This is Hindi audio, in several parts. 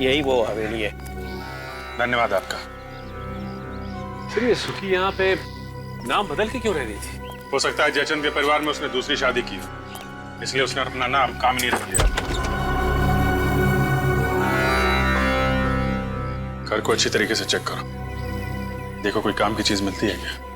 यही वो हवेली है। धन्यवाद आपका। फिर ये सुखी यहाँ पे नाम बदल के क्यों रह रही थी? हो सकता है जयचंद के परिवार में उसने दूसरी शादी की, इसलिए उसने अपना नाम कामिनी रख लिया। घर को अच्छी तरीके से चेक करो, देखो कोई काम की चीज मिलती है क्या।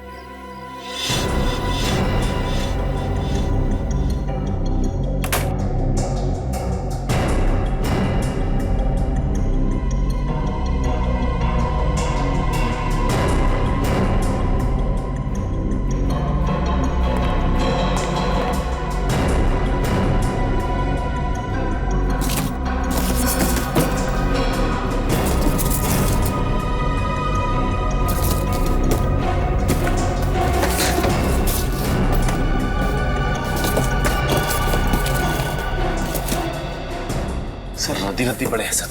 सर रद्दी रद्दी पड़े हैं सब।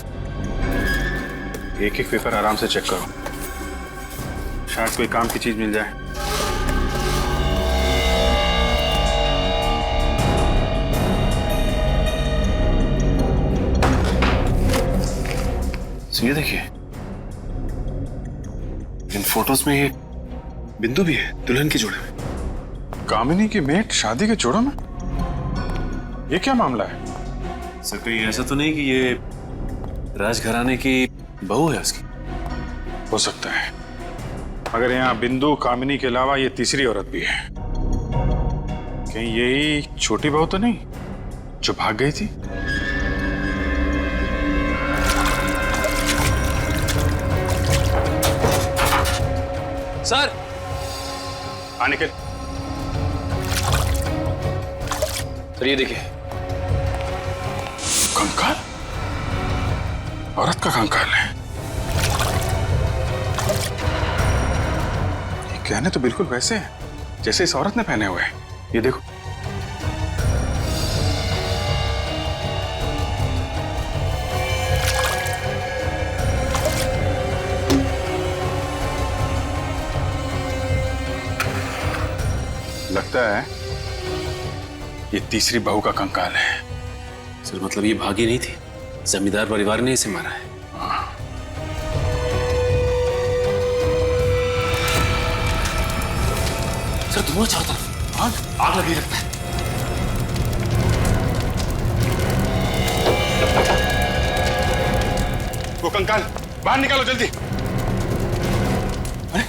एक एक पेपर आराम से चेक करो, शायद कोई काम की चीज मिल जाए। ये देखिए, इन फोटोज में ये बिंदु भी है दुल्हन के जोड़े में। कामिनी की मेट शादी के जोड़ों में? ये क्या मामला है? सर कहीं ऐसा तो नहीं कि ये राजघराने की बहू है उसकी? हो सकता है, मगर यहाँ बिंदु कामिनी के अलावा ये तीसरी औरत भी है। कहीं यही छोटी बहू तो नहीं जो भाग गई थी? सर आने के सर ये देखिए, कंकाल, औरत का कंकाल है। ये गहने तो बिल्कुल वैसे हैं जैसे इस औरत ने पहने हुए हैं। ये देखो, लगता है ये तीसरी बहू का कंकाल है। सर मतलब ये भागी नहीं थी, जमींदार परिवार ने इसे मारा है। सर दोनों चारों तरफ आग लगी लगता है। वो कंकाल बाहर निकालो जल्दी। अरे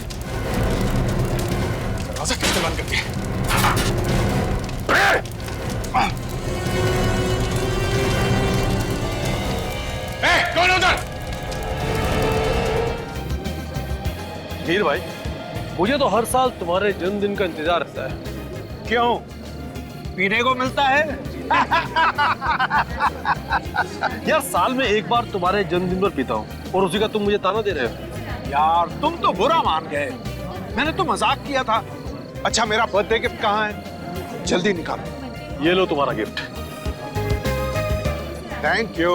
दरवाजा किसने बंद कर दिया? कौन है उधर? वीर भाई, मुझे तो हर साल तुम्हारे जन्मदिन का इंतजार रहता है। क्यों? पीने को मिलता है? यार साल में एक बार तुम्हारे जन्मदिन पर पीता हूँ और उसी का तुम मुझे ताना दे रहे हो। यार तुम तो बुरा मान गए, मैंने तो मजाक किया था। अच्छा मेरा बर्थडे गिफ्ट कहाँ है? जल्दी निकालो। ये लो तुम्हारा गिफ्ट। Thank you.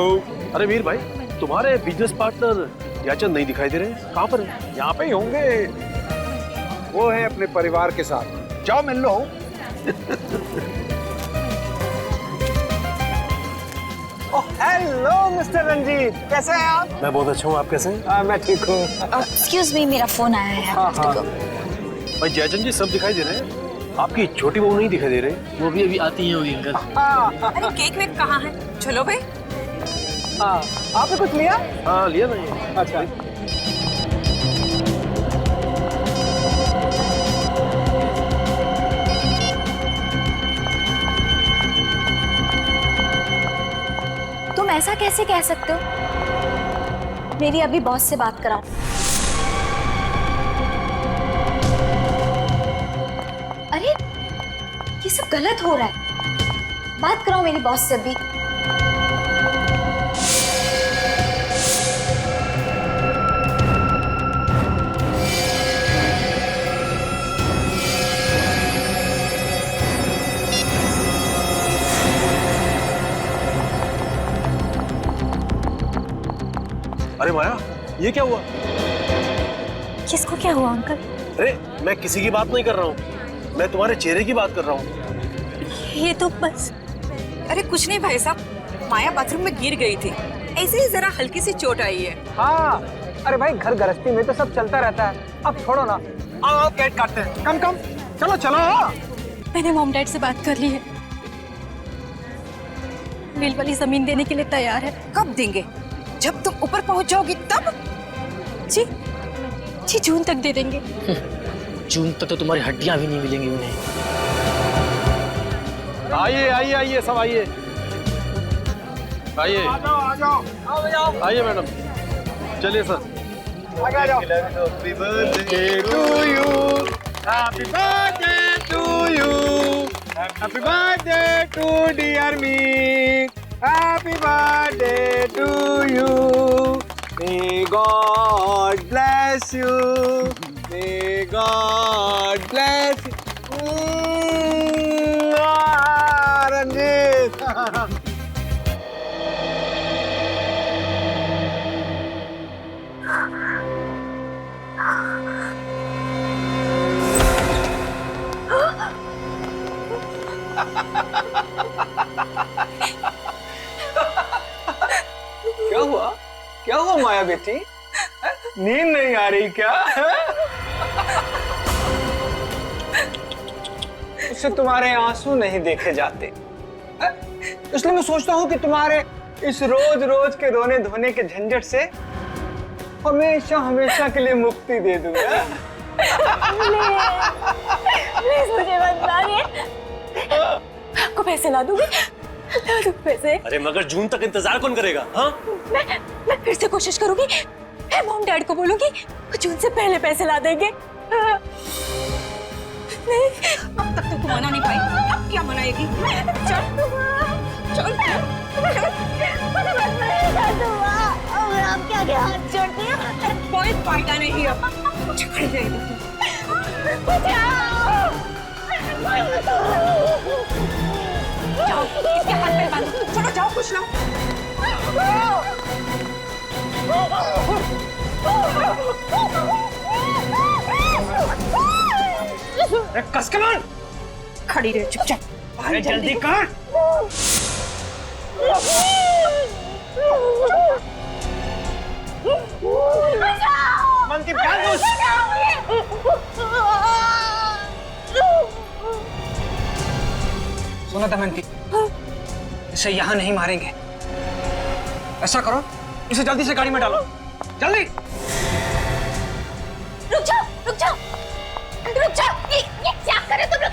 अरे वीर भाई, तुम्हारे बिजनेस पार्टनर याचंद नहीं दिखाई दे रहे, कहाँ पर है? यहाँ पे ही होंगे, वो है अपने परिवार के साथ। जाओ मिल लो। हेलो मिस्टर रंजीत, कैसे हैं आप? मैं बहुत अच्छा हूँ, आप कैसे हैं? मैं ठीक हूँ। एक्सक्यूज मी, मेरा फोन आया है। भाई जयचंद जी सब दिखाई दे रहे हैं, आपकी छोटी बहू नहीं दिखाई दे रही। वो भी अभी आती है होगी अंकल। अरे केक वेक कहाँ है? चलो भाई। आपने कुछ लिया? हाँ लिया ना ये। अच्छा। तुम ऐसा कैसे कह सकते हो? मेरी अभी बॉस से बात कराओ। अरे ये सब गलत हो रहा है, बात कराओ मेरी बॉस से अभी। अरे माया, ये क्या हुआ? किसको क्या हुआ अंकल? अरे मैं किसी की बात नहीं कर रहा हूँ, मैं तुम्हारे चेहरे की बात कर रहा हूँ। ये तो बस। अरे कुछ नहीं भाई साहब, माया बाथरूम में गिर गई थी, ऐसे ही जरा हल्की सी चोट आई है। हाँ, अरे भाई घर गृहस्थी में तो सब चलता रहता है। अब छोड़ो ना, आओ केक काटते हैं। कम कम, चलो चलो। मैंने मॉम डैड से बात कर ली है, मिल वाली जमीन देने के लिए तैयार है। कब देंगे? जब तुम ऊपर पहुंच जाओगी तब? जी जी, जून तक दे देंगे। जून तक तो तुम्हारी हड्डियां भी नहीं मिलेंगी उन्हें। आइए आइए आइए, सब आइए आइए। आ जाओ। आइए मैडम, चलिए सर। आगे आ जाओ। Happy birthday to you, happy birthday to you, happy birthday to dear me, happy birthday to you, may God bless you, may God bless you. Ranjit क्या हुआ माया बेटी? नींद नहीं आ रही क्या? उससे तुम्हारे आंसू नहीं देखे जाते, इसलिए मैं सोचता हूँ कि तुम्हारे इस रोज रोज के रोने धोने के झंझट से हमेशा हमेशा के लिए मुक्ति दे दूंगा। प्लीज मुझे मत मारिए, आपको पैसे ला दूंगी, ला दूं पैसे। अरे मगर जून तक इंतजार कौन करेगा? हाँ, मैं फिर से कोशिश करूंगी, मैं मॉम डैड को बोलूंगी वो जून से पहले पैसे ला देंगे। नहीं, अब तक तो तू मना नहीं पाई, अब क्या मनाएगी? चल चल आप क्या क्या हाथ छोड़ती हैं? कोई फायदा नहीं अब, मुझे खड़ी रहेगी। जाओ, इसके हाथ पे बांधो। चलो जाओ, कुछ लाओ। कस के मार। खड़ी रहे चुपचाप। अरे जल्दी कर। मंकी प्यार दो। सुना था मंकी, इसे यहाँ नहीं मारेंगे। ऐसा करो, इसे जल्दी से गाड़ी में डालो, जल्दी। रुक जाओ, रुक जाओ, रुक जाओ। ये क्या करे तुम लोग?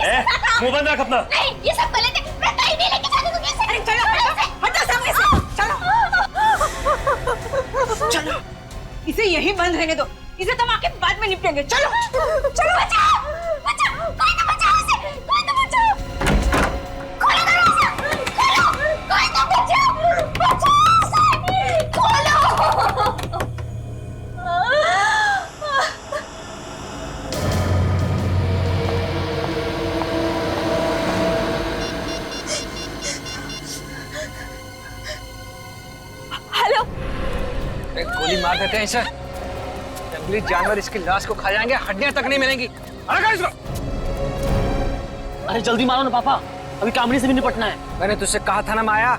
मुंह बंद रख अपना। नहीं, ये सब गलत है। मैं कहीं नहीं लेके जाने दूंगी इसे। अरे चलो, हटो सामने से। चलो चलो, इसे यही बंद रहने दो, इसे तो आके बाद में निपटेंगे। चलो चलो। बचाओ, बचाओ, कोई तो बचाओ इसे, कोई तो बचाओ। खोलो दरवाजा, खोलो, कोई तो बचाओ, बचाओ इसे, खोलो। हेलो, गोली मार देते हैं इसे, जंगली जानवर इसकी लाश को खा जाएंगे, हड्डियां तक नहीं मिलेंगी। अरे कर इसको। अरे जल्दी मारो ना पापा, अभी कामनी से भी निपटना है। मैंने तुझसे कहा था ना माया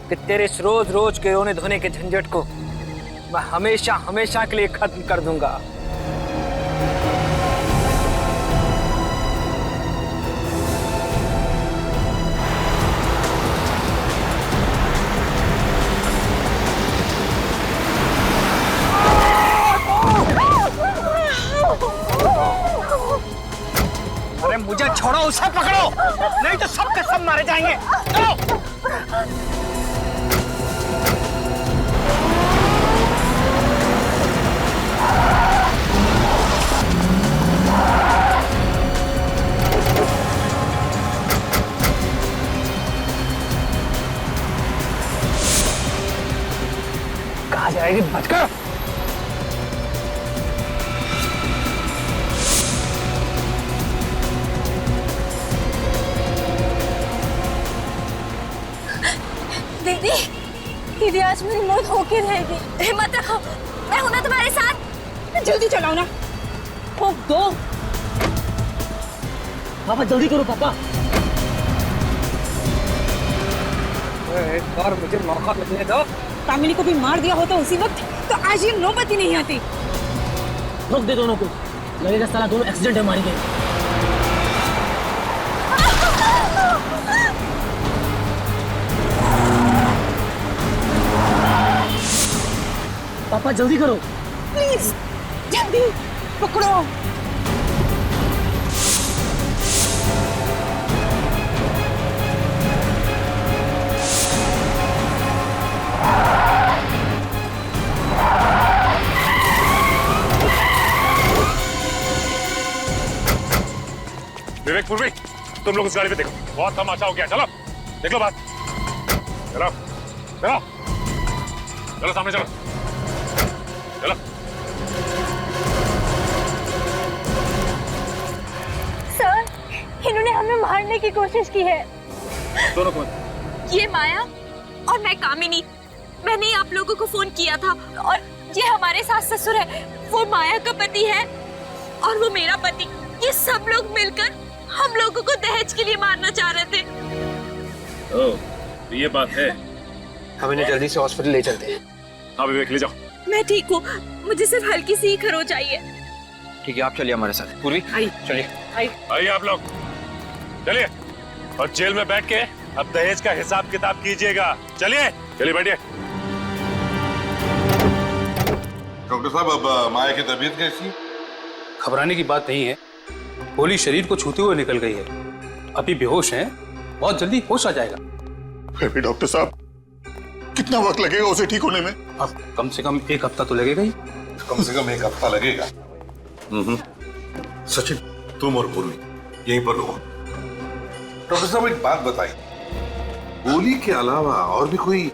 कि तेरे इस रोज रोज के रोने धोने के झंझट को मैं हमेशा हमेशा के लिए खत्म कर दूंगा। अरे मुझे छोड़ो, उसे पकड़ो, नहीं तो सब के सब मारे जाएंगे। चलो। कहाँ जाएगी? बचकर। दीदी, दीदी आज मेरी मौत होके रहेगी। हिम्मत रखो, मैं हूं ना तुम्हारे साथ। जल्दी चलाओ ना। ठोक दो पापा, जल्दी करो पापा। एक बार मुझे मौका मिलने दो, कामिनी को भी मार दिया होता उसी वक्त तो आज ये नौबत ही नहीं आती। रोक दे दोनों को, लगेगा साला दोनों एक्सीडेंट में मारी गई। पापा जल्दी करो, प्लीज जल्दी पकड़ो। विवेक पूर्वी, तुम लोग उस गाड़ी पे देखो, बहुत तमाशा हो गया। चलो देख लो बात। चलो चलो चलो सामने चलो चलो। सर, इन्होंने हमें मारने की कोशिश की है। दोनों कौन? ये माया और मैं कामिनी। मैंने ही आप लोगों को फोन किया था और ये हमारे सास ससुर है। वो माया का पति है और वो मेरा पति। ये सब लोग मिलकर हम लोगों को दहेज के लिए मारना चाह रहे थे। ओह, तो ये बात है। हम इन्हें जल्दी से हॉस्पिटल ले चलते हैं। हाँ विवेक, ले जाओ। मैं ठीक हूँ, मुझे सिर्फ हल्की सी ही खरोच चाहिए। ठीक है, आप चलिए हमारे साथ। पूर्वी चलिए। आइए आप लोग, चलिए। और जेल में बैठ के अब दहेज का हिसाब किताब कीजिएगा। चलिए चलिए बैठिए। डॉक्टर साहब, अब माया की तबीयत कैसी है? घबराने की बात नहीं है, गोली शरीर को छूते हुए निकल गई है। अभी बेहोश हैं, बहुत जल्दी होश आ जाएगा। फिर भी डॉक्टर साहब, कितना वक्त लगेगा उसे ठीक होने में? अब कम से कम 1 हफ्ता तो लगेगा ही। कम से कम 1 हफ्ता लगेगा। सचिन, तुम और पूर्वी यहीं पर रहो। डॉक्टर साहब, एक बात बताइए, गोली के अलावा और भी कोई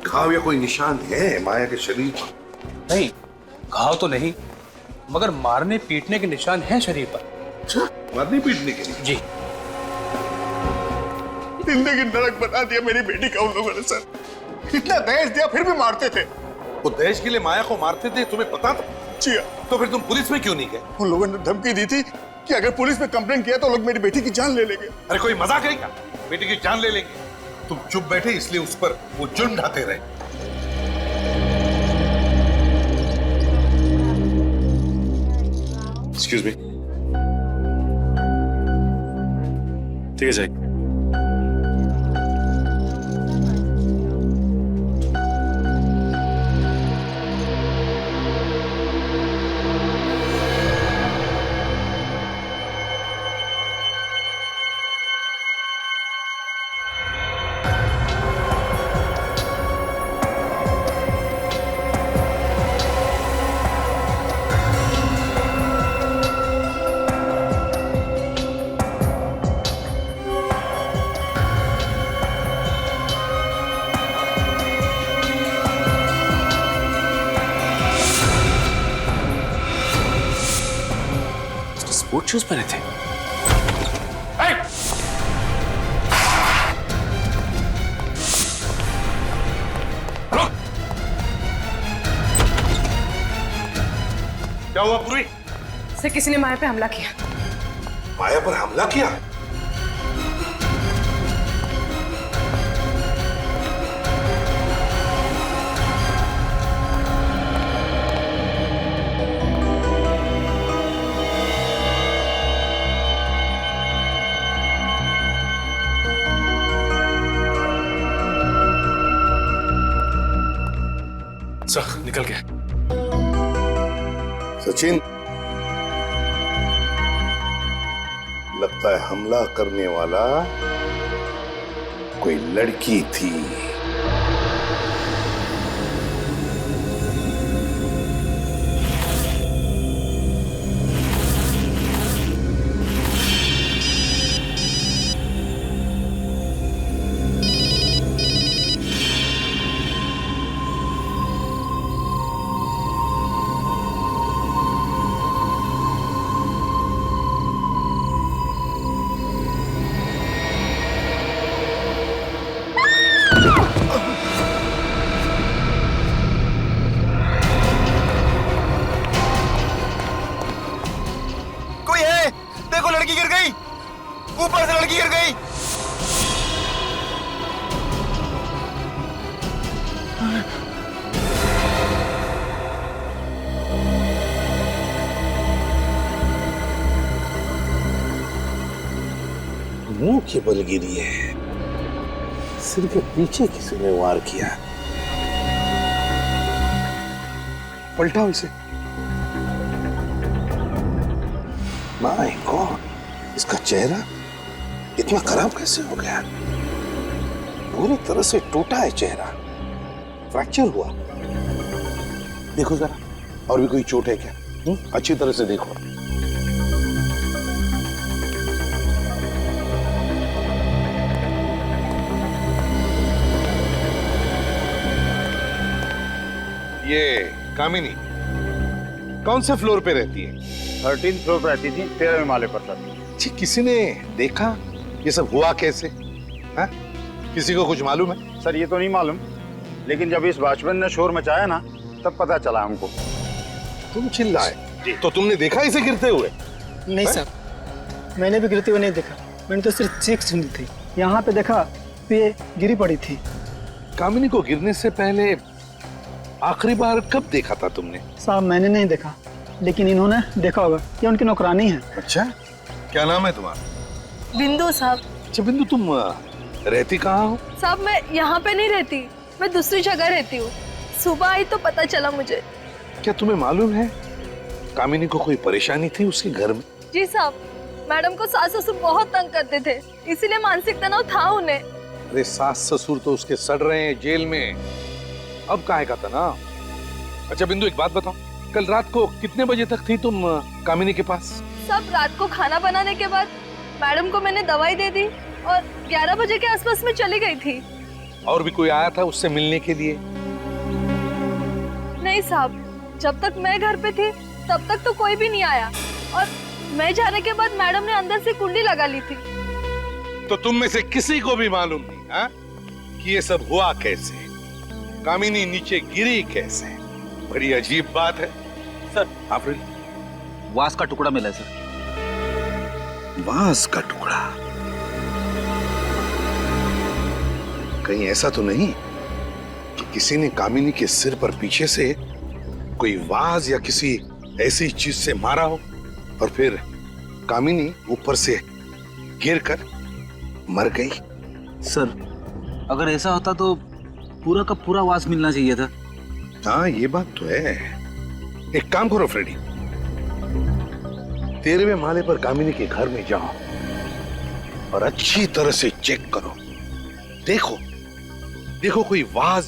घाव या कोई निशान है माया के शरीर पर? नहीं, घाव तो नहीं, मगर मारने पीटने के निशान हैं शरीर पर। अच्छा, मारने पीटने के लिए? जी। जिंदगी नरक बना दिया मेरी बेटी का उन लोगों ने सर। इतना दहेज दिया फिर भी मारते थे। वो दहेज के लिए माया को मारते थे, तुम्हें पता था? जी। तो फिर तुम पुलिस में क्यों नहीं गए? उन लोगों ने धमकी दी थी कि अगर पुलिस में कंप्लेंट किया तो लोग मेरी बेटी की जान ले लेंगे। अरे कोई मजाक है क्या? बेटी की जान ले लेंगे? तुम चुप बैठे इसलिए उस पर वो जुर्म ढाते रहे। Excuse me. ठीक है जाइए। स्पोर्ट शूज पहने थे। क्या हुआ पूरी? सर, किसी ने माया पे हमला किया। माया पर हमला किया? सर निकल गया। सचिन, लगता है हमला करने वाला कोई लड़की थी। लड़की गिर गई, ऊपर से लड़की गिर गई। मुंह के बल गिरी है, सिर के पीछे किसी ने वार किया। पलटाओ इसे। माय गॉड, इसका चेहरा इतना खराब कैसे हो गया? पूरी तरह से टूटा है चेहरा, फ्रैक्चर हुआ। देखो जरा, और भी कोई चोट है क्या? अच्छी तरह से देखो। ये कामिनी कौन से फ्लोर पे रहती है? 13th फ्लोर पर रहती थी, 13वें माले पर सर। जी, किसी ने देखा ये सब हुआ कैसे? हा? किसी को कुछ मालूम है? सर ये तो नहीं मालूम, लेकिन जब इस वॉचमैन ने शोर मचाया ना, तब पता चला हमको। तुम चिल्लाए तो तुमने देखा इसे गिरते हुए? नहीं सर, मैंने भी गिरते हुए नहीं देखा, मैंने तो सिर्फ चीख सुनी थी। यहाँ पे देखा तो ये गिरी पड़ी थी। कामिनी को गिरने से पहले आखिरी बार कब देखा था तुमने? साहब मैंने नहीं देखा, लेकिन इन्होंने देखा होगा। ये उनकी नौकरानी है। अच्छा, क्या नाम है तुम्हारा? बिंदु साहब। अच्छा बिंदु, तुम रहती कहाँ हो? साहब मैं यहाँ पे नहीं रहती, मैं दूसरी जगह रहती हूँ। सुबह आई तो पता चला मुझे। क्या तुम्हें मालूम है कामिनी को कोई परेशानी थी उसके घर में? जी साहब, मैडम को सास ससुर बहुत तंग करते थे, इसीलिए मानसिक तनाव था उन्हें। अरे सास ससुर तो उसके सड़ रहे हैं जेल में, अब काहे का तनाव? अच्छा बिंदु, एक बात बताओ, कल रात को कितने बजे तक थी तुम कामिनी के पास? सब रात को खाना बनाने के बाद मैडम को मैंने दवाई दे दी और 11 बजे के आसपास में चली गई थी। और भी कोई आया था उससे मिलने के लिए? नहीं साहब, जब तक मैं घर पे थी तब तक तो कोई भी नहीं आया, और मैं जाने के बाद मैडम ने अंदर से कुंडी लगा ली थी। तो तुम में से किसी को भी मालूम नहीं हा? कि ये सब हुआ कैसे? कामिनी नीचे गिरी कैसे? बड़ी अजीब बात है सर। आफरीन, वास का टुकड़ा मिला है सर। वास का टुकड़ा? कहीं ऐसा तो नहीं कि किसी ने कामिनी के सिर पर पीछे से कोई वाज या किसी ऐसी चीज से मारा हो और फिर कामिनी ऊपर से गिरकर मर गई? सर अगर ऐसा होता तो पूरा का पूरा वास मिलना चाहिए था। हाँ ये बात तो है। एक काम करो फ्रेडी, 13वें माले पर कामिनी के घर में जाओ और अच्छी तरह से चेक करो। देखो देखो कोई वाज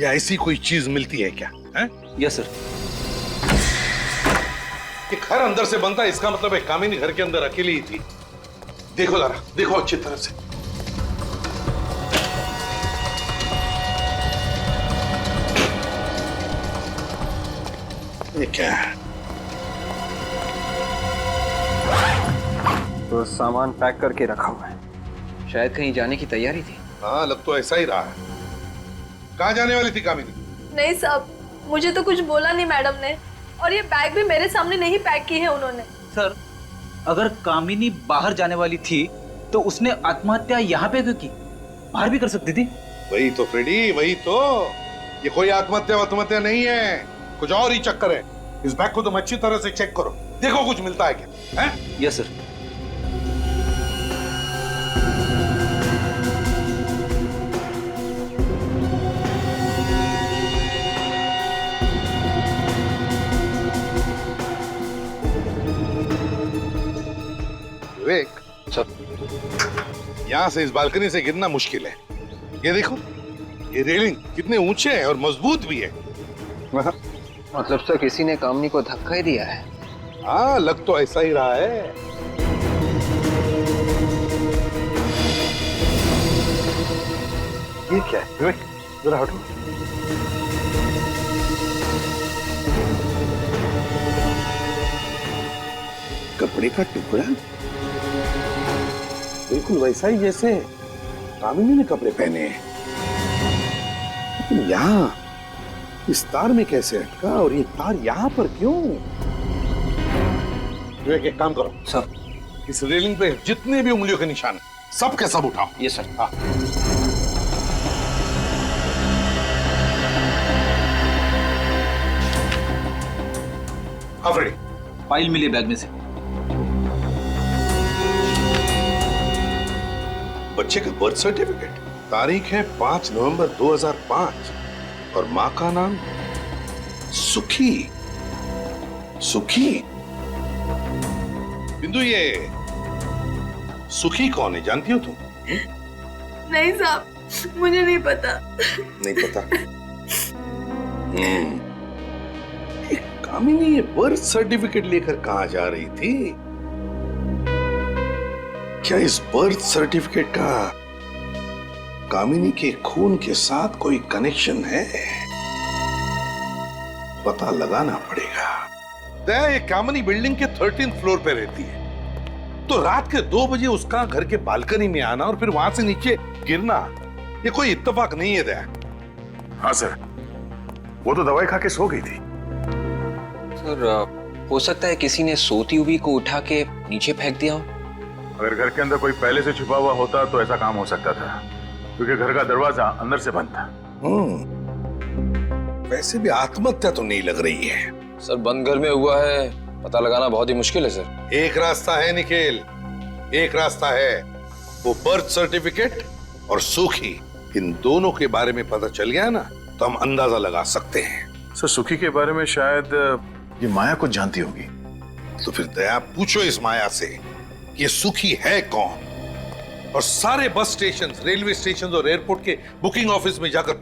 या ऐसी कोई चीज मिलती है क्या? है? Yes sir. ये घर अंदर से बनता है, इसका मतलब है कामिनी घर के अंदर अकेली ही थी। देखो जरा, देखो अच्छी तरह से। ये क्या है? तो सामान पैक करके रखा हुआ है, शायद कहीं जाने की तैयारी थी। हाँ लग तो ऐसा ही रहा है। कहाँ जाने वाली थी कामिनी? नहीं साहब, मुझे तो कुछ बोला नहीं मैडम ने, और ये बैग भी मेरे सामने नहीं पैक की है उन्होंने। सर अगर कामिनी बाहर जाने वाली थी तो उसने आत्महत्या यहाँ पे क्यों की? बाहर भी कर सकती थी। वही तो फ्रेडी, वही तो। ये कोई आत्महत्या नहीं है, कुछ और ही चक्कर है। इस बैग को तुम अच्छी तरह से चेक करो, देखो कुछ मिलता है क्या? है? Yes sir. विवेक सर, यहां से इस बालकनी से गिरना मुश्किल है। ये देखो, ये रेलिंग कितने ऊंचे हैं और मजबूत भी है। मतलब सर किसी ने कामिनी को धक्का ही दिया है। हाँ लग तो ऐसा ही रहा है। ये क्या है विवेक? जरा हटो। कपड़े का टुकड़ा बिल्कुल वैसा ही जैसे कामिनी ने कपड़े पहने हैं, लेकिन यहाँ इस तार में कैसे अटका और ये तार यहाँ पर क्यों? विवेक एक काम करो सर, इस रेलिंग पे जितने भी उंगलियों के निशान हैं सब के सब उठाओ। ये सर। हाँ। हाँ फाइल मिली बैग में से। बच्चे का बर्थ सर्टिफिकेट, तारीख है 5 नवंबर 2005 और माँ का नाम सुखी। सुखी? बिंदु, ये सुखी कौन है, जानती हो तुम? नहीं साहब, मुझे नहीं पता। नहीं पता? कामिनी ये बर्थ सर्टिफिकेट लेकर कहां जा रही थी? क्या इस बर्थ सर्टिफिकेट का कामिनी के खून के साथ कोई कनेक्शन है? पता लगाना पड़ेगा। दया, ये कामिनी बिल्डिंग के 13th फ्लोर पे रहती है, तो रात के 2 बजे उसका घर के बालकनी में आना और फिर वहां से नीचे गिरना, ये कोई इत्तेफाक नहीं है दया। हाँ सर, वो तो दवाई खा के सो गई थी। सर, हो सकता है किसी ने सोती हुई को उठा के नीचे फेंक दिया हो। अगर घर के अंदर कोई पहले से छुपा हुआ होता तो ऐसा काम हो सकता था, क्योंकि घर का दरवाजा अंदर से बंद था। वैसे भी आत्महत्या तो नहीं लग रही है। सर, बंद घर में हुआ है, पता लगाना बहुत ही मुश्किल है सर। एक रास्ता है निखिल, एक रास्ता है। वो बर्थ सर्टिफिकेट और सुखी, इन दोनों के बारे में पता चल गया ना, तो हम अंदाजा लगा सकते हैं। सर, सुखी के बारे में शायद ये माया कुछ जानती होगी। तो फिर दया, पूछो इस माया से ये सुखी है कौन, और सारे बस स्टेशन, रेलवे स्टेशन और एयरपोर्ट के बुकिंग ऑफिस में जाकर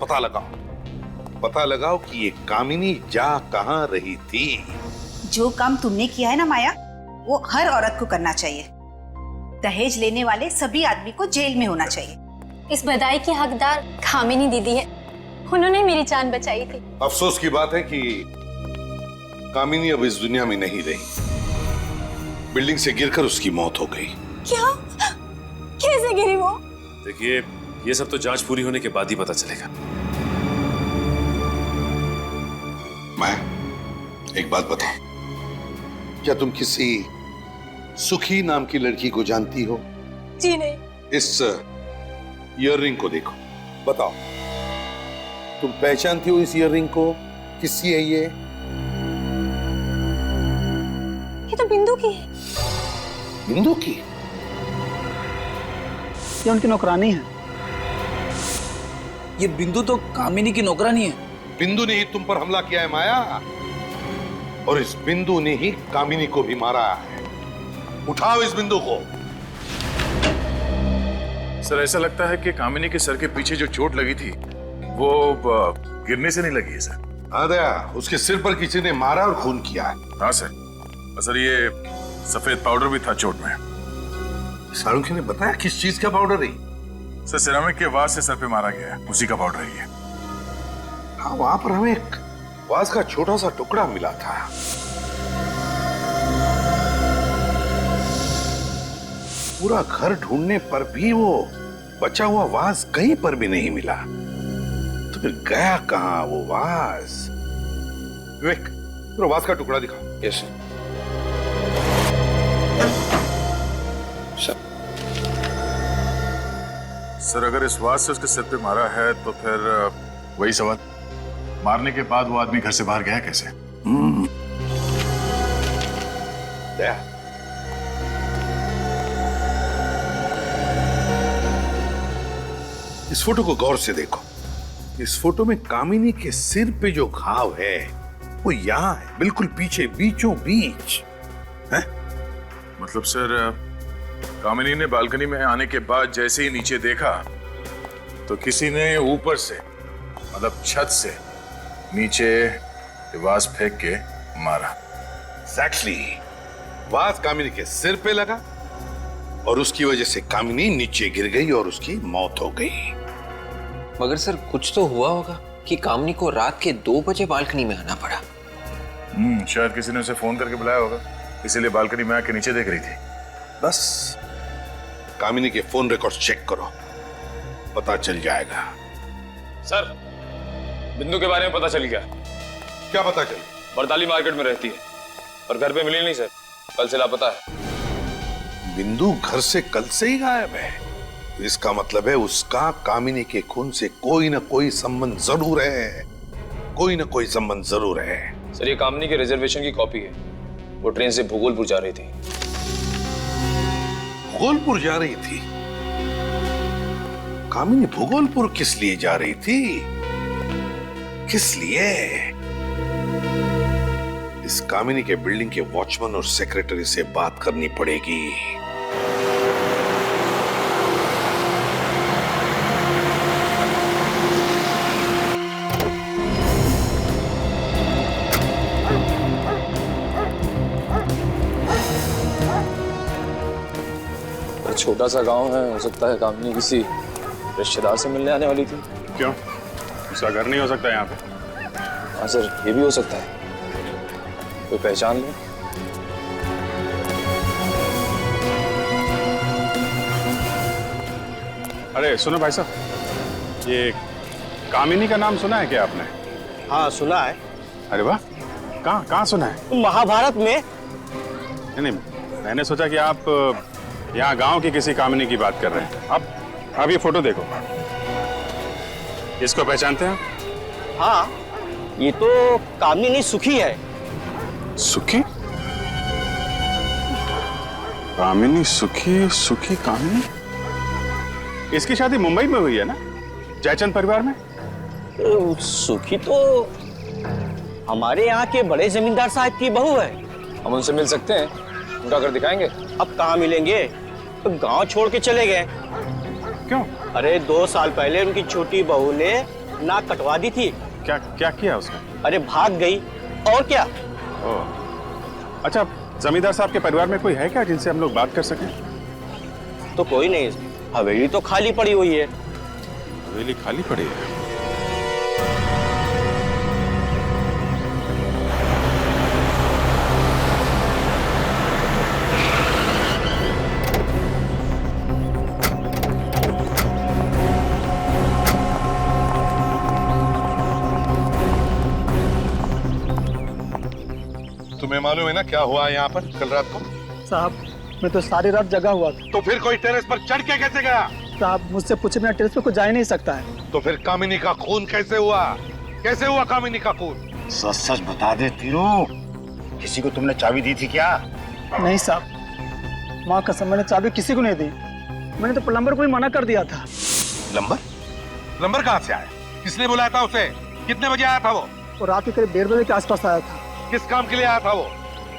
पता लगाओ कि ये कामिनी जा कहां रही थी। जो काम तुमने किया है ना माया, वो हर औरत को करना चाहिए। दहेज लेने वाले सभी आदमी को जेल में होना चाहिए। इस बधाई की हकदार कामिनी दीदी है, उन्होंने मेरी जान बचाई थी। अफसोस की बात है कि कामिनी अब इस दुनिया में नहीं रही। बिल्डिंग से गिरकर उसकी मौत हो गई। क्या? कैसे गिरी वो? देखिए, ये सब तो जांच पूरी होने के बाद ही पता चलेगा। मैं एक बात बताऊं, क्या तुम किसी सुखी नाम की लड़की को जानती हो? जी नहीं। इस ईयररिंग को देखो, बताओ तुम पहचानती हो इस ईयररिंग को? किसकी है ये? ये तो बिंदु की है। बिंदु की? ये उनकी नौकरानी है। ये बिंदु तो कामिनी की नौकरानी है। बिंदु ने ही तुम पर हमला किया है माया, और इस बिंदु ने ही कामिनी को भी मारा है। उठाओ इस बिंदु को। सर, ऐसा लगता है कि कामिनी के सर के पीछे जो चोट लगी थी वो गिरने से नहीं लगी है सर। हाँ दया, उसके सिर पर किसी ने मारा और खून किया है। हाँ सर, ये सफेद पाउडर भी था चोट में। सारुखी ने बताया किस चीज का पाउडर है? सर, सिरामिक के वास से सर पे मारा गया है, उसी का पाउडर है। हाँ, वहां पर हमें एक वास का छोटा सा टुकड़ा मिला था। पूरा घर ढूंढने पर भी वो बचा हुआ वास कहीं पर भी नहीं मिला। तो फिर गया कहां वो वास? विवेक, तो वास का टुकड़ा दिखाओ। Yes sir. सर, अगर इस वास से उसके सिर पे मारा है तो फिर वही सवाल, मारने के बाद वो आदमी घर से बाहर गया कैसे? दया, इस फोटो को गौर से देखो। इस फोटो में कामिनी के सिर पे जो घाव है वो यहां है, बिल्कुल पीछे, बीचों बीच है। मतलब सर, कामिनी ने बालकनी में आने के बाद जैसे ही नीचे देखा तो किसी ने ऊपर से, मतलब छत से नीचे वास फेंक के मारा। Exactly. वास कामिनी के सिर पे लगा और उसकी वजह से कामिनी नीचे गिर गई और उसकी मौत हो गई। मगर सर, कुछ तो हुआ होगा कि कामिनी को रात के 2 बजे बालकनी में आना पड़ा। शायद किसी ने उसे फोन करके बुलाया होगा, इसीलिए बालकनी में आके नीचे देख रही थी। बस कामिनी के फोन रिकॉर्ड चेक करो, पता चल जाएगा। सर, बिंदु के बारे में पता चल गया। क्या पता चल? बरताली मार्केट में रहती है और घर पे मिली नहीं सर, कल से लापता है। बिंदु घर से कल से ही गायब है, तो इसका मतलब है उसका कामिनी के खून से कोई ना कोई संबंध जरूर है, कोई ना कोई संबंध जरूर है। सर, ये कामिनी के रिजर्वेशन की कॉपी है। वो ट्रेन से भूगोलपुर जा रही थी। भूगोलपुर जा रही थी? कामिनी भूगोलपुर किस लिए जा रही थी? किस लिए? इस कामिनी के बिल्डिंग के वॉचमैन और सेक्रेटरी से बात करनी पड़ेगी। छोटा सा गांव है, हो सकता है कामिनी किसी रिश्तेदार से मिलने आने वाली थी। क्यों? उसका घर नहीं हो सकता यहाँ पे? हाँ सर, ये भी हो सकता है। कोई पहचान ले? अरे सुनो भाई साहब, ये कामिनी का नाम सुना है क्या आपने? हाँ सुना है। अरे वाह, कहाँ कहाँ सुना है? महाभारत में। नहीं, मैंने सोचा कि आप यहाँ गांव की किसी कामिनी की बात कर रहे हैं। अब ये फोटो देखो, इसको पहचानते हैं? हाँ, ये तो कामिनी सुखी है। सुखी? कामिनी सुखी, सुखी कामिनी? इसकी शादी मुंबई में हुई है ना, जयचंद परिवार में? सुखी तो हमारे यहाँ के बड़े जमींदार साहब की बहू है। हम उनसे मिल सकते हैं, उनका घर दिखाएंगे। अब कहाँ मिलेंगे, तो गांव छोड़ के चले गए। क्यों? अरे 2 साल पहले उनकी छोटी बहू ने नाक कटवा दी थी। क्या क्या किया उसने? अरे भाग गई, और क्या। अच्छा, जमींदार साहब के परिवार में कोई है क्या जिनसे हम लोग बात कर सकें? तो कोई नहीं, हवेली तो खाली पड़ी हुई है। हवेली खाली पड़ी है? तुम्हें मालूम है ना क्या हुआ यहाँ पर कल रात को? साहब, मैं तो सारी रात जगा हुआ था। तो फिर कोई टेरेस पर चढ़ के कैसे गया? साहब, मुझसे पूछे बिना टेरेस पे कोई जा ही नहीं सकता है। तो फिर कामिनी का खून कैसे हुआ? कैसे हुआ कामिनी का खून? सच सच बता दे तीरू, किसी को तुमने चाबी दी थी क्या? नहीं साहब, माँ कसम, मैंने चाबी किसी को नहीं दी। मैंने तो प्लम्बर को ही मना कर दिया था। प्लम्बर? प्लम्बर कहाँ से आया? किसने बुलाया था उसे? कितने बजे आया था वो? और रात के करीब 1:30 बजे के आसपास आया था। किस काम के लिए आया था वो?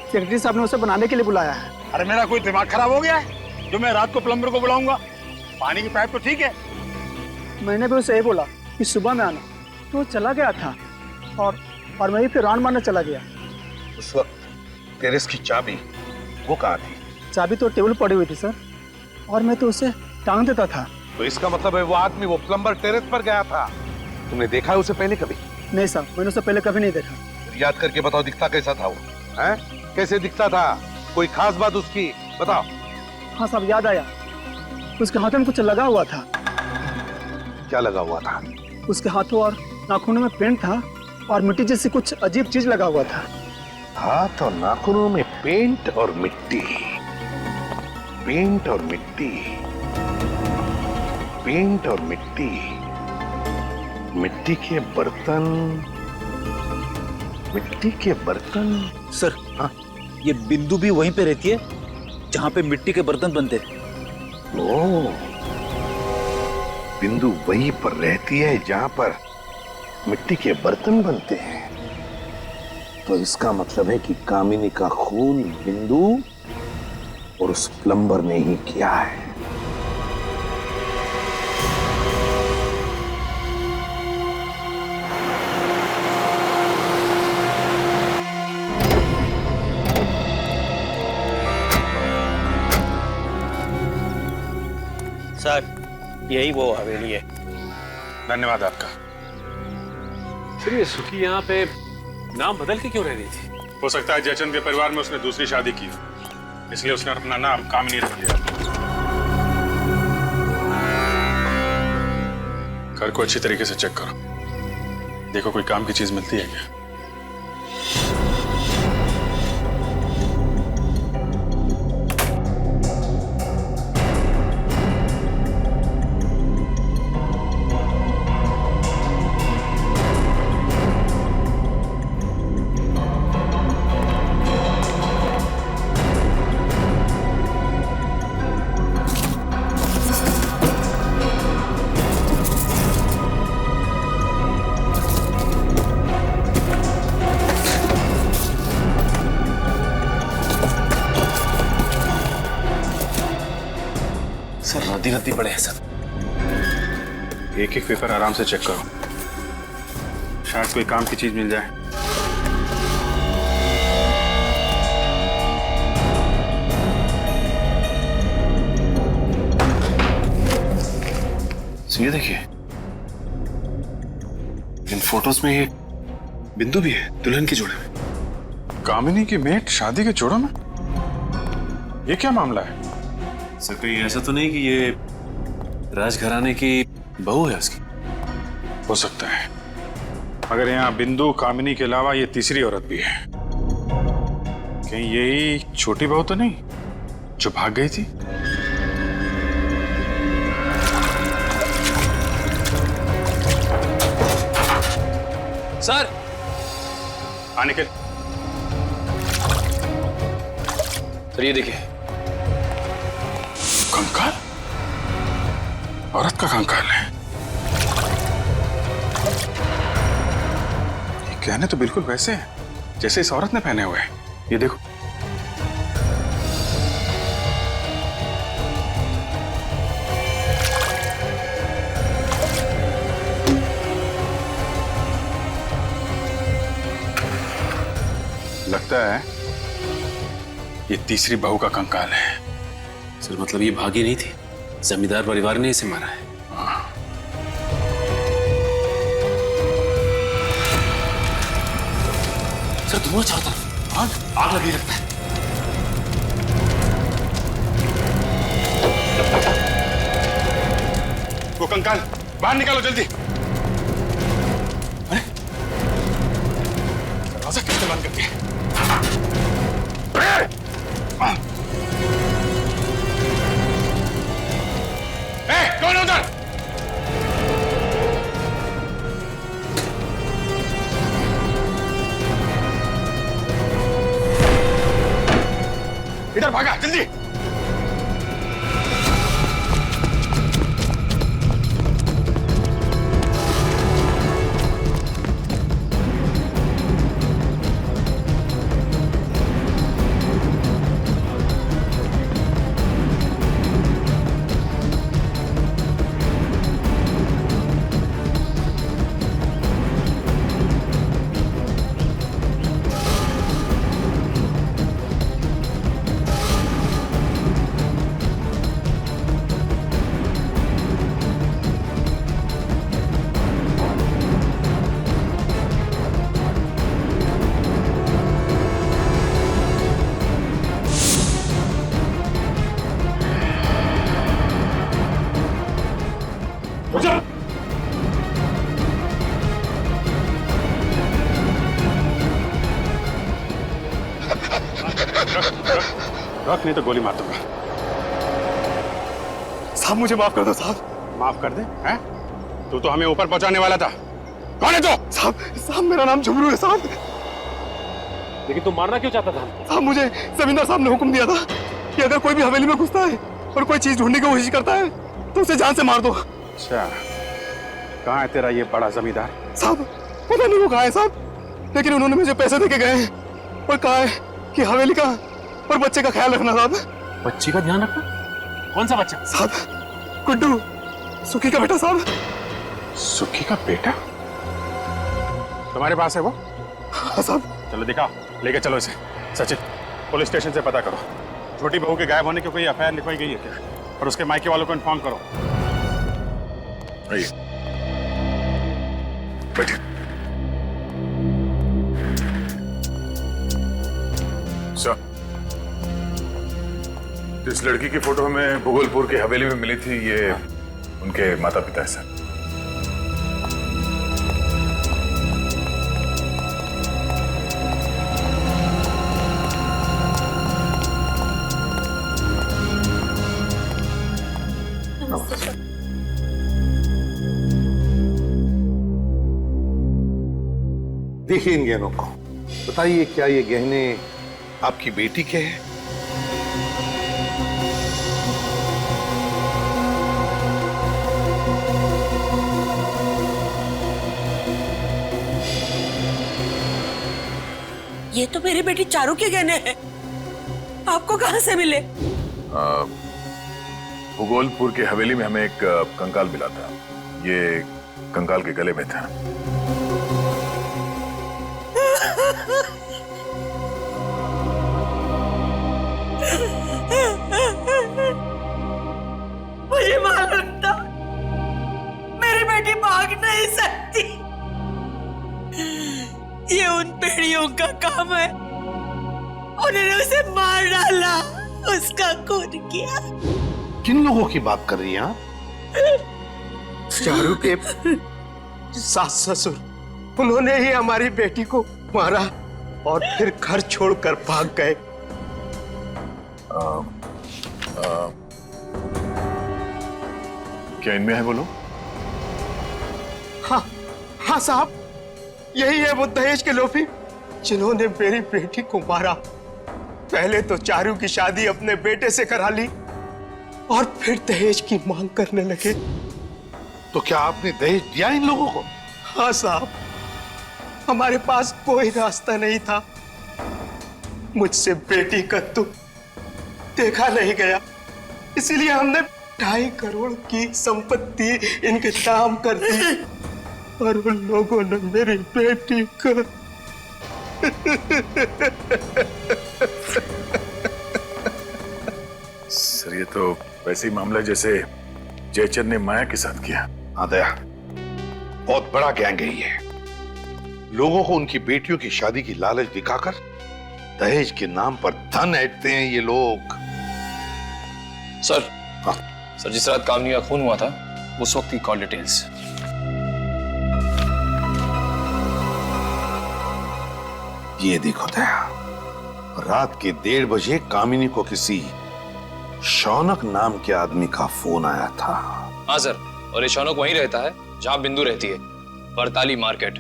सेक्रेटरी साहब ने उसे बनाने के लिए बुलाया है। अरे मेरा कोई दिमाग खराब हो गया है जो मैं रात को प्लम्बर को बुलाऊंगा? पानी की पाइप तो ठीक है। मैंने भी उसे यही बोला कि सुबह में आना, तो वो चला गया था और मैं भी फिर राउंड मारने चला गया। उस वक्त टेरेस की चाबी वो कहाँ थी? चाबी तो टेबल पड़ी हुई थी सर, और मैं तो उसे टांग देता था। तो इसका मतलब है वो आदमी, वो प्लम्बर टेरेस पर गया था। तुमने देखा है उसे पहले कभी? नहीं साहब, मैंने उसे पहले कभी नहीं देखा। याद करके बताओ, दिखता कैसा था वो? हैं? कैसे दिखता था? कोई खास बात उसकी बताओ। हाँ साहब, याद आया, उसके हाथों में कुछ लगा हुआ था। क्या लगा हुआ था? उसके हाथों और नाखूनों में पेंट था और मिट्टी जैसी कुछ अजीब चीज लगा हुआ था। हाथ और नाखूनों में पेंट और मिट्टी, पेंट और मिट्टी, पेंट और मिट्टी, मिट्टी के बर्तन, मिट्टी के बर्तन। सर, हाँ, ये बिंदु भी वहीं पे रहती है जहां पे मिट्टी के बर्तन बनते हैं। ओह, बिंदु वहीं पर रहती है जहां पर मिट्टी के बर्तन बनते हैं। तो इसका मतलब है कि कामिनी का खून बिंदु और उस प्लम्बर ने ही किया है। सर, यही वो हवेली है। धन्यवाद आपका। फिर ये सुखी यहाँ पे नाम बदल के क्यों रह रही थी? हो सकता है जयचंद के परिवार में उसने दूसरी शादी की, इसलिए उसने अपना नाम कामिनी रख लिया। घर को अच्छी तरीके से चेक करो, देखो कोई काम की चीज मिलती है क्या। सर रद्दी रद्दी पड़े हैं सब। एक एक पेपर आराम से चेक करो, शायद कोई काम की चीज मिल जाए। ये देखिए, इन फोटोज में ये बिंदु भी है दुल्हन के जोड़े में। कामिनी की मेट शादी के जोड़ों में? ये क्या मामला है? सर कहीं ऐसा तो नहीं कि ये राजघराने की बहू है उसकी? हो सकता है, मगर यहाँ बिंदु कामिनी के अलावा ये तीसरी औरत भी है। कहीं यही छोटी बहू तो नहीं जो भाग गई थी? सर आने के सर ये देखिए, कंकाल, औरत का कंकाल है। ये गहने तो बिल्कुल वैसे हैं जैसे इस औरत ने पहने हुए हैं। ये देखो, लगता है ये तीसरी बहू का कंकाल है। सर मतलब ये भागी नहीं थी, जमींदार परिवार ने इसे मारा है। सर धुआं चारों तरफ, आग लगी लगता है। वो कंकाल बाहर निकालो जल्दी। अरे दरवाजा कैसे बंद कर दिया? कौन उधर? इधर भागा जल्दी। रख नहीं तो गोली मार दूंगा। साहब मुझे माफ कर दो साहब। माफ कर दे? हैं? तू तो हमें ऊपर पहुंचाने वाला था। कौन है तू? साहब मेरा नाम झुमरू है साहब। लेकिन तुम मारना क्यों चाहता था? साहब मुझे जमींदार साहब ने हुक्म दिया था कि अगर कोई भी हवेली में घुसता है और कोई चीज ढूंढने की कोशिश करता है तो उसे जान से मार दो। अच्छा, कहाँ है तेरा ये बड़ा जमींदार? साहब पता नहीं वो कहाँ है साहब, लेकिन उन्होंने मुझे पैसे देके गए हैं और कहा है कि हवेली का और बच्चे का ख्याल रखना साहब। बच्चे का ध्यान रखना? कौन सा बच्चा? साहब गुड्डू, सुखी का बेटा साहब। सुखी का बेटा तुम्हारे पास है वो? हाँ साहब। चलो दिखाओ, लेके चलो इसे। सचिन, पुलिस स्टेशन से पता करो छोटी बहू के गायब होने की कोई एफआईआर लिखवाई गई है क्या, और उसके मायके वालों को इन्फॉर्म करो। आइए बैठिए। सर, इस लड़की की फोटो हमें भूगोलपुर की हवेली में मिली थी, ये उनके माता पिता है सर। देखिए इन गहनों को, बताइए क्या ये गहने आपकी बेटी के हैं? ये तो मेरी बेटी चारू के गहने हैं। आपको कहां से मिले? भूगोलपुर की हवेली में हमें एक कंकाल मिला था। ये कंकाल के गले में था। मुझे मालूम था मेरी बेटी भाग नहीं सकती। ये उन पेड़ियों का काम है। उन्होंने उसे मार डाला, उसका खून किया। किन लोगों की बात कर रही हैं आप? चारू के सास ससुर, उन्होंने ही हमारी बेटी को मारा और फिर घर छोड़कर भाग गए। क्या इनमें है बोलो? हाँ हाँ साहब, यही है वो दहेज के लोभी जिन्होंने मेरी बेटी को मारा। पहले तो चारू की शादी अपने बेटे से करा ली और फिर दहेज की मांग करने लगे। तो क्या आपने दहेज दिया इन लोगों को? हाँ साहब, हमारे पास कोई रास्ता नहीं था। मुझसे बेटी का दुख देखा नहीं गया, इसीलिए हमने 2.5 करोड़ की संपत्ति इनके नाम कर दी और उन लोगों ने मेरी बेटी को सर, ये तो वैसे ही मामला जैसे जयचंद ने माया के साथ किया। हाँ दया, बहुत बड़ा गैंग है ये। लोगों को उनकी बेटियों की शादी की लालच दिखाकर दहेज के नाम पर धन ऐंठते हैं ये लोग। सर, हाँ सर, जिस रात कामनी का खून हुआ था उस वक्त की कॉल डिटेल्स। ये देखो दया, रात के 1:30 बजे कामिनी को किसी शौनक नाम के आदमी का फोन आया था। हाँ सर, और ये शौनक वहीं रहता है जहां बिंदु रहती है, बरताली मार्केट।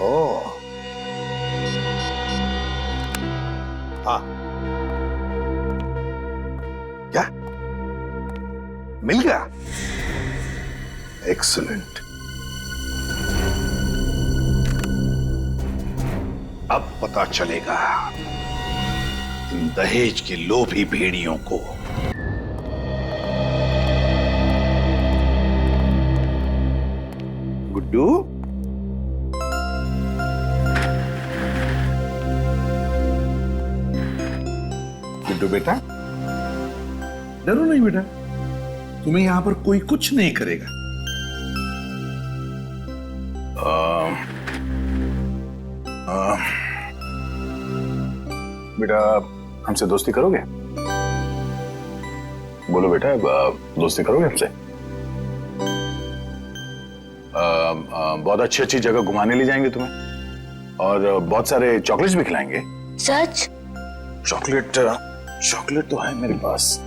ओह, हाँ, क्या मिल गया? एक्सीलेंट। अब पता चलेगा इन दहेज के लोभी भेड़ियों को। गुड्डू, गुड्डू बेटा, डरो नहीं बेटा, तुम्हें यहां पर कोई कुछ नहीं करेगा। बेटा, हमसे दोस्ती करोगे? बोलो बेटा, दोस्ती करोगे हमसे? बहुत अच्छी अच्छी जगह घुमाने ले जाएंगे तुम्हें और बहुत सारे चॉकलेट्स भी खिलाएंगे। सच? चॉकलेट तो है मेरे पास।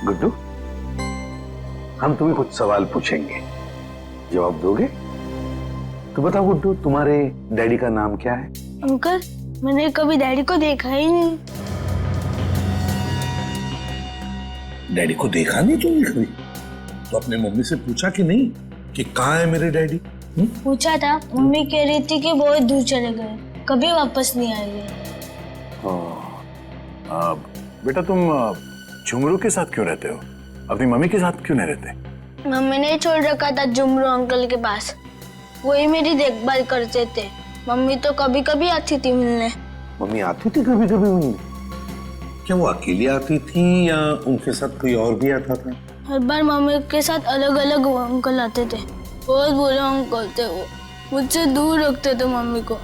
गुड्डू, हम तुम्हें कुछ सवाल पूछेंगे, जवाब दोगे? तो बताओ गुड्डू, तुम्हारे डैडी का नाम क्या है? अंकल, मैंने कभी डैडी को देखा ही नहीं। डैडी को देखा नहीं तुमने कभी? तो अपने मम्मी से पूछा कि नहीं कि कहाँ है मेरे डैडी? पूछा था, मम्मी कह रही थी कि बहुत दूर चले गए, कभी वापस नहीं आएंगे। बेटा, तुम झुमरू के साथ क्यों रहते हो? अपनी मम्मी के साथ क्यों नहीं रहते? मम्मी ने छोड़ रखा था झुमरू अंकल के पास, वही मेरी देखभाल करते थे। मम्मी तो कभी कभी आती थी मिलने। मम्मी आती थी कभी कभी मिलने? क्या वो अकेली आती थी या उनके साथ कोई और भी आता था? हर बार मम्मी के साथ अलग अलग अंकल आते थे। बहुत बुरे अंकल थे वो, मुझसे दूर रखते थे मम्मी को।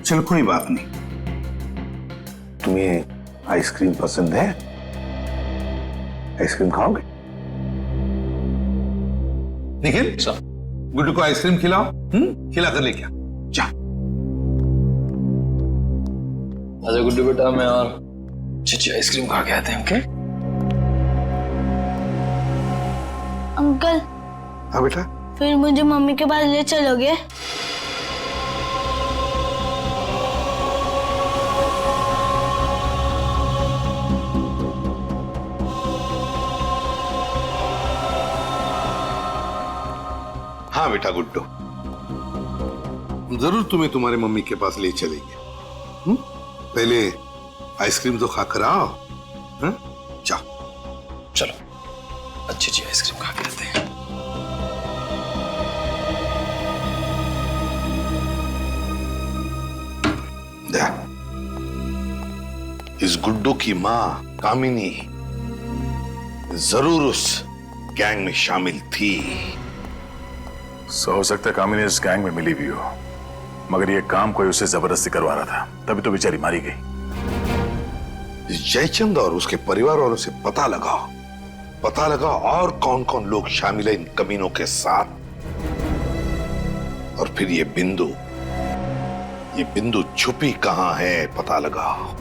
चल कोई बात नहीं। तुम्हें आइसक्रीम पसंद है? आइसक्रीम खाओगे? निखिल, गुड्डू को आइसक्रीम खिलाओ। खिला कर लेके जा। आजा गुड्डू बेटा, मैं और चीची आइसक्रीम खा के आते हैं। Okay uncle. हाँ बेटा। फिर मुझे मम्मी के पास ले चलोगे? हाँ बेटा गुड्डू, जरूर तुम्हें तुम्हारे मम्मी के पास ले चलेंगे। पहले आइसक्रीम तो खाकर आओ। जाओ। चलो अच्छी आइसक्रीम खा के आते हैं। इस गुड्डू की माँ कामिनी जरूर उस गैंग में शामिल थी। हो सकता है कामिनी इस गैंग में मिली भी हो, मगर ये काम कोई उसे जबरदस्ती करवा रहा था, तभी तो बेचारी मारी गई। इस जयचंद और उसके परिवार वालों से पता लगाओ और कौन कौन लोग शामिल है इन कमीनों के साथ। और फिर ये बिंदु छुपी कहां है पता लगाओ।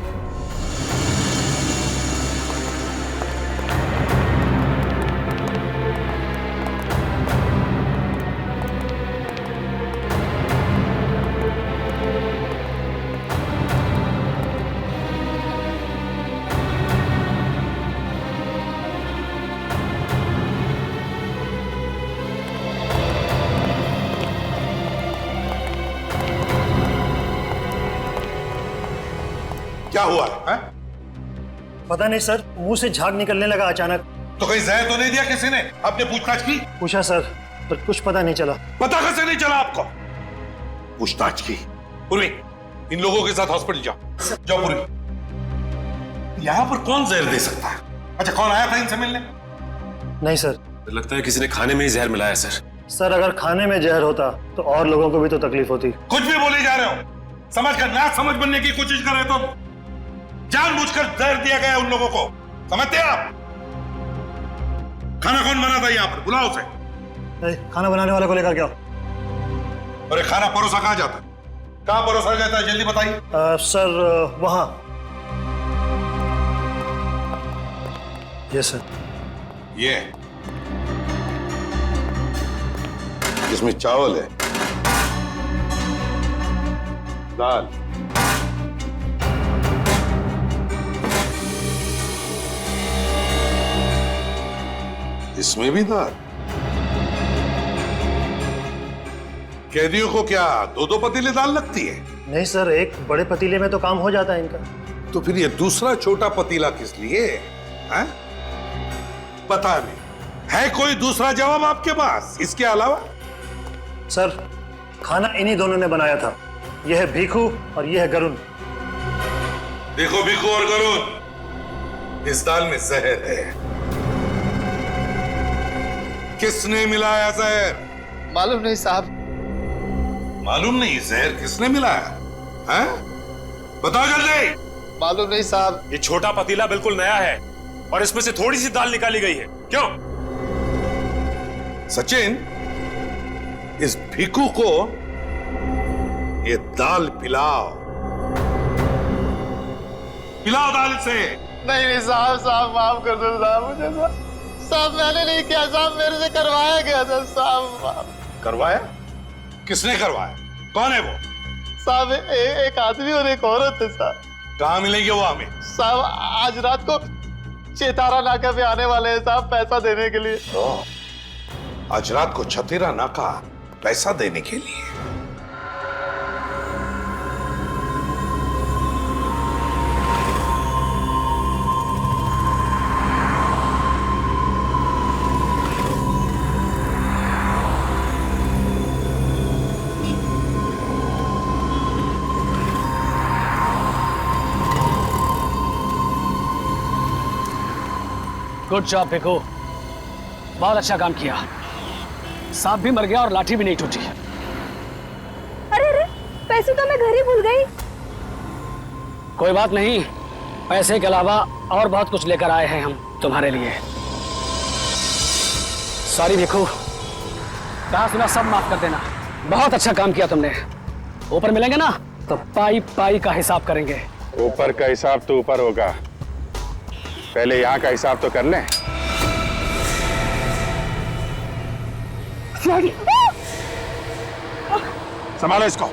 क्या हुआ है? पता नहीं सर, मुंह से झाग निकलने लगा अचानक। तो कहीं जहर तो नहीं दिया किसी ने? आपने पूछताछ की? पूछा सर, पर कुछ पता नहीं चला। पता कैसे नहीं चला आपको? पूछताछ की। पूर्वी, इन लोगों के साथ हॉस्पिटल जाओ पूर्वी। यहां पर कौन जहर दे सकता है? अच्छा, कौन आया था इनसे मिलने? नहीं सर। लगता है किसी ने खाने में ही जहर मिलाया सर। सर, अगर खाने में जहर होता तो और लोगों को भी तो तकलीफ होती। कुछ भी बोले जा रहे हो, समझ कर ना समझ बनने की कोशिश कर रहे तो जानबूझकर जहर दिया गया उन लोगों को, समझते हैं आप? खाना कौन बना था यहाँ पर? बुलाओ उसे। खाना बनाने वाले को लेकर क्या? अरे खाना परोसा कहाँ जाता? कहाँ परोसा जाता है? जल्दी बताइए। सर, वहां। ये सर। ये इसमें चावल है, दाल, इसमें भी दाल। कैदियों को क्या दो पतीले दाल लगती है? नहीं सर, एक बड़े पतीले में तो काम हो जाता है इनका। तो फिर ये दूसरा छोटा पतीला किस लिए है? पता नहीं। है कोई दूसरा जवाब आपके पास इसके अलावा? सर, खाना इन्हीं दोनों ने बनाया था। यह है भीखू और यह है गरुण। देखो भीखू और गरुण, इस दाल में जहर है। किसने मिलाया जहर? मालूम नहीं साहब। मालूम नहीं? जहर किसने मिलाया है? बताओ जल्दी। मालूम नहीं साहब। ये छोटा पतीला बिल्कुल नया है और इसमें से थोड़ी सी दाल निकाली गई है। क्यों? सचिन, इस भीखू को ये दाल पिलाओ। पिलाओ दाल से। नहीं साहब, माफ कर दो साहब मुझे। साहब, मैंने नहीं किया साहब, मेरे से करवाया गया था साहब। करवाया? किसने करवाया? कौन है वो? साहब, एक आदमी और एक औरत है साहब। कहाँ मिलेंगे वो हमें? साहब, आज रात को चेतारा नाका पे आने वाले हैं साहब, पैसा देने के लिए। आज रात को छतेरा नाका पैसा देने के लिए? गुड जॉब भिखू, बहुत अच्छा काम किया। सांप भी मर गया और लाठी भी नहीं टूटी। अरे, पैसे तो मैं घर ही भूल गई। कोई बात नहीं, पैसे के अलावा और बहुत कुछ लेकर आए हैं हम तुम्हारे लिए। सॉरी भिखू, कहा सुना सब माफ कर देना। बहुत अच्छा काम किया तुमने। ऊपर मिलेंगे ना तो पाई पाई का हिसाब करेंगे। ऊपर का हिसाब तो ऊपर होगा, पहले यहाँ का हिसाब तो कर लें। संभालो इसको।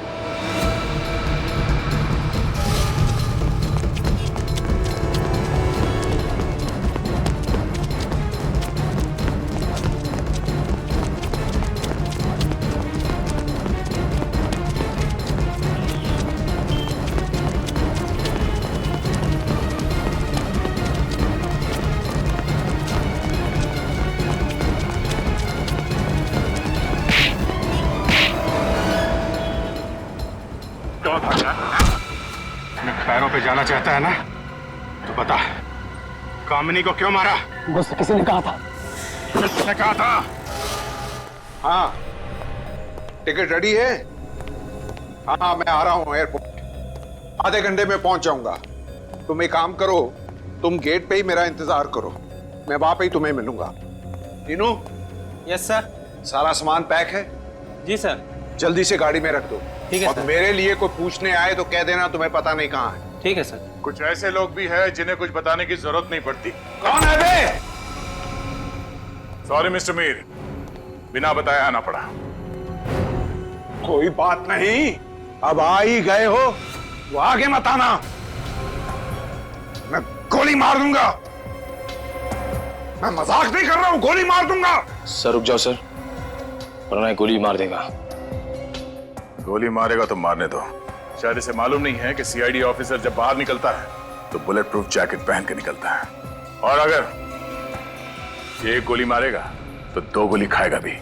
जाना चाहता है ना, तो बता, कामिनी को क्यों मारा? मुझसे किसी ने कहा था। किसने कहा था? हाँ, टिकट रेडी है? हाँ, मैं आ रहा हूँ एयरपोर्ट, आधे घंटे में पहुंच जाऊंगा। तुम एक काम करो, तुम गेट पे ही मेरा इंतजार करो, मैं वहां पे ही तुम्हें मिलूंगा। तीनू? Yes sir. सारा सामान पैक है? जी सर। जल्दी से गाड़ी में रख दो। ठीक है और सर। मेरे लिए कोई पूछने आए तो कह देना तुम्हें पता नहीं कहाँ है। ठीक है सर। कुछ ऐसे लोग भी हैं जिन्हें कुछ बताने की जरूरत नहीं पड़ती। कौन है बे? सॉरी मिस्टर मीर, बिना बताए आना पड़ा। कोई बात नहीं, अब आ ही गए हो तो आगे मत आना, मैं गोली मार दूंगा। मैं मजाक नहीं कर रहा हूं, गोली मार दूंगा। सर रुक जाओ सर, वरना ये गोली मार देगा। गोली मारेगा तो मारने दो। शायद इसे मालूम नहीं है कि सीआईडी ऑफिसर जब बाहर निकलता है तो बुलेट प्रूफ जैकेट पहन के निकलता है, और अगर ये एक गोली मारेगा तो 2 गोली खाएगा भी।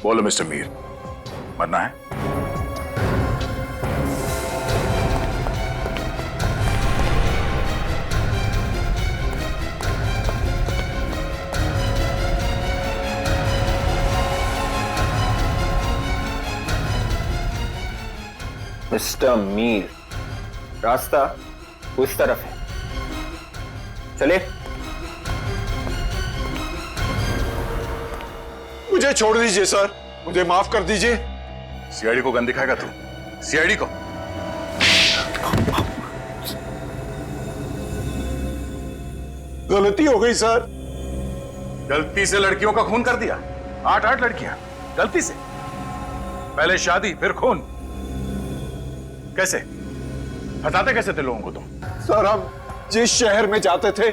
बोलो मिस्टर मीर, मरना है? मिस्टर मीर, रास्ता उस तरफ है, चले। मुझे छोड़ दीजिए सर, मुझे माफ कर दीजिए। सीआईडी को गन दिखाएगा तू? सीआईडी को? गलती हो गई सर। गलती से लड़कियों का खून कर दिया? 8 लड़कियां गलती से? पहले शादी फिर खून? कैसे? हटाते कैसे थे लोगों को तुम? सर, हम जिस शहर में जाते थे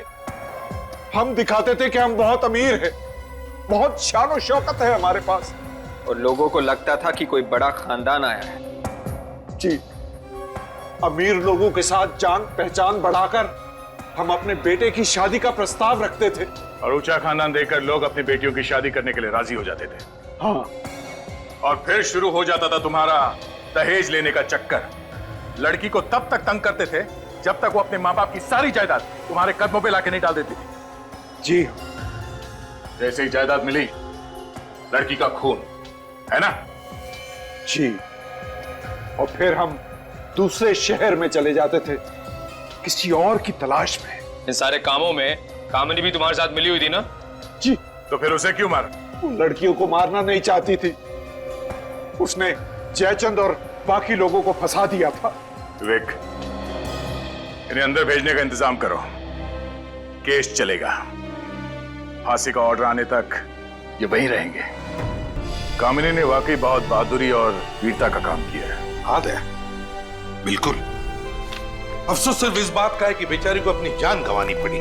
हम दिखाते थे कि हम बहुत अमीर हैं, बहुत शान और शौकत है हमारे पास, और लोगों को लगता था कि कोई बड़ा खानदान आया है। जी, अमीर लोगों के साथ जान पहचान बढ़ाकर हम अपने बेटे की शादी का प्रस्ताव रखते थे, और ऊंचा खानदान देखकर लोग अपनी बेटियों की शादी करने के लिए राजी हो जाते थे। हाँ, और फिर शुरू हो जाता था तुम्हारा दहेज लेने का चक्कर। लड़की को तब तक तंग करते थे जब तक वो अपने माँ बाप की सारी जायदाद तुम्हारे कदमों पे लाके नहीं डाल देती थी। जी, जैसे ही जायदाद मिली, लड़की का खून, है ना? जी, और फिर हम दूसरे शहर में चले जाते थे किसी और की तलाश में। इन सारे कामों में कामिनी भी तुम्हारे साथ मिली हुई थी ना? जी। तो फिर उसे क्यों मारा? लड़कियों को मारना नहीं चाहती थी, उसने जयचंद और बाकी लोगों को फंसा दिया था। विवेक, इन्हें अंदर भेजने का इंतजाम करो, केस चलेगा। फांसी का ऑर्डर आने तक ये वहीं रहेंगे। कामिनी ने वाकई बहुत बहादुरी और वीरता का काम किया है। हाँ दया, बिल्कुल। अफसोस सिर्फ इस बात का है कि बेचारी को अपनी जान गंवानी पड़ी।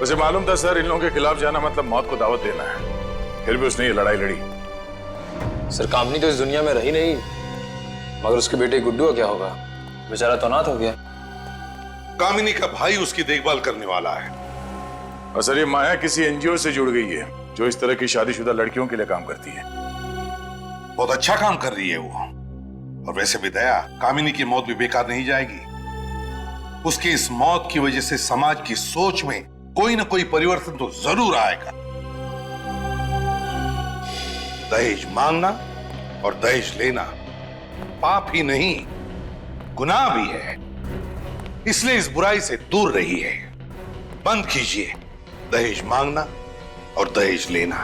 उसे मालूम था सर, इन लोगों के खिलाफ जाना मतलब मौत को दावत देना है, फिर भी उसने ये लड़ाई लड़ी। सर, कामिनी तो इस दुनिया में रही नहीं, मगर उसके बेटे गुड्डू का क्या होगा? बेचारा तो अनाथ हो गया। कामिनी का भाई उसकी देखभाल करने वाला है। और सर, ये माया किसी एनजीओ से जुड़ गई है जो इस तरह की शादीशुदा लड़कियों के लिए काम करती है। बहुत अच्छा काम कर रही है वो। और वैसे भी दया, कामिनी की मौत भी बेकार नहीं जाएगी। उसकी इस मौत की वजह से समाज की सोच में कोई ना कोई परिवर्तन तो जरूर आएगा। दहेज मांगना और दहेज लेना पाप ही नहीं, गुनाह भी है। इसलिए इस बुराई से दूर रहिए। बंद कीजिए दहेज मांगना और दहेज लेना।